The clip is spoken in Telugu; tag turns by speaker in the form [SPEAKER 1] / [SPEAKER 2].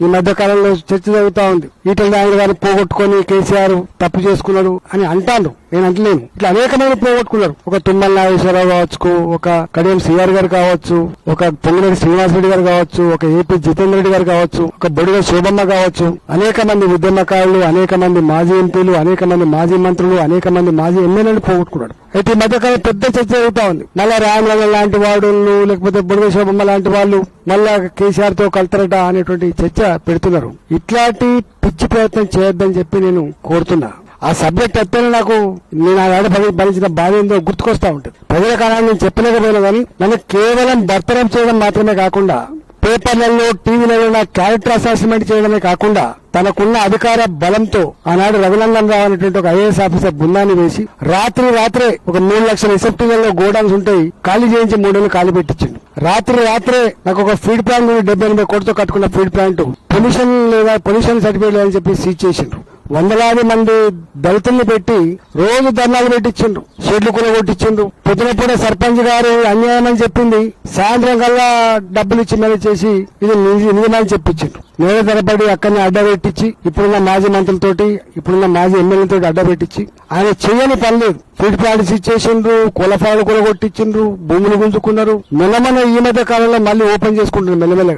[SPEAKER 1] ఈ మధ్య కాలంలో చర్చ జరుగుతా ఉంది. ఈటల రాజేంద్ర గారిని పోగొట్టుకుని కేసీఆర్ తప్పు చేసుకున్నాడు అని అంటాను. నేను అంటలేను. ఇట్లా అనేక మంది పోగొట్టుకున్నారు. ఒక తుమ్మల నాగేశ్వరరావు కావచ్చు, ఒక కడియం సిఆర్ గారు కావచ్చు, ఒక పొంగులేటి శ్రీనివాసరెడ్డి గారు కావచ్చు, ఒక ఏపీ జితేందర్ రెడ్డి గారు కావచ్చు, ఒక బొడిగ శోభమ్మ కావచ్చు, అనేక మంది ఉద్యమకారులు, అనేక మంది మాజీ ఎంపీలు, అనేక మంది మాజీ మంత్రులు, అనేక మంది మాజీ ఎమ్మెల్యేలు పోగొట్టుకున్నాడు. అయితే ఈ మధ్యకాలం పెద్ద చర్చ జరుగుతా ఉంది. మళ్ళా రామలల్ల లాంటి వాడు లేకపోతే బొడిగ శోభమ్మ లాంటి వాళ్ళు మళ్ళా కేసీఆర్ తో కలుతారట అనేటువంటి చర్చ పెడుతున్నారు. ఇట్లాంటి పిచ్చి ప్రయత్నం చేయొద్దని చెప్పి నేను కోరుతున్నా. ఆ సబ్జెక్ట్ ఎత్తేనే నాకు నేను ఆడ భరించిన బాధ ఏందో గుర్తుకొస్తా ఉంటుంది. ప్రజల కాలాన్ని నేను చెప్పలేకపోయినా కానీ నన్ను కేవలం బర్తరం చేయడం మాత్రమే కాకుండా పేపర్లలో టీవీలలో క్యారెక్టర్ అసాసిన్మెంట్ చేయడమే కాకుండా తనకున్న అధికార బలంతో ఆనాడు రఘునందన్ రావు అనేటువంటి ఒక ఐఏఎస్ ఆఫీసర్ బృందాన్ని వేసి రాత్రే ఒక 3 లక్షల ఎసెప్టికల్లో గోడౌన్స్ ఉంటాయి, ఖాళీ చేయించి 3 నెలలు ఖాళీ పెట్టించిండు. రాత్రే నాకు ఒక ఫీడ్ ప్లాంట్ 78 కోట్లతో కట్టుకున్న ఫీడ్ ప్లాంట్ పొల్యూషన్ సర్టిఫికేట్ లేదని చెప్పి సీజ్ చేసిండ్రు. వందలాది మంది దళితుల్ని పెట్టి రోజు ధర్నాలు పెట్టించిండ్రు, షెడ్లు కొట్టించిండ్రు. పొద్దునప్పుడే సర్పంచ్ గారు అన్యాయం అని చెప్పింది, సాయంత్రం కల్లా డబ్బులు ఇచ్చి మేనేజ్ చేసి ఇది నిజమని చెప్పించిండ్రు. నేల తరబడి అక్కడిని అడ్డబెట్టించి ఇప్పుడున్న మాజీ మంత్రులతోటి, ఇప్పుడున్న మాజీ ఎమ్మెల్యేలతో అడ్డబెట్టించి ఆయన చేయని పని లేదు. ఫీడ్ ప్లాంట్స్ ఇచ్చేసిండ్రు, కులఫాలు కొట్టించిండ్రు, భూములు గుంజుకున్నారు. మెల్లమన ఈ మధ్య కాలంలో మళ్ళీ ఓపెన్ చేసుకుంటున్నారు మెల్లమెల్లగా.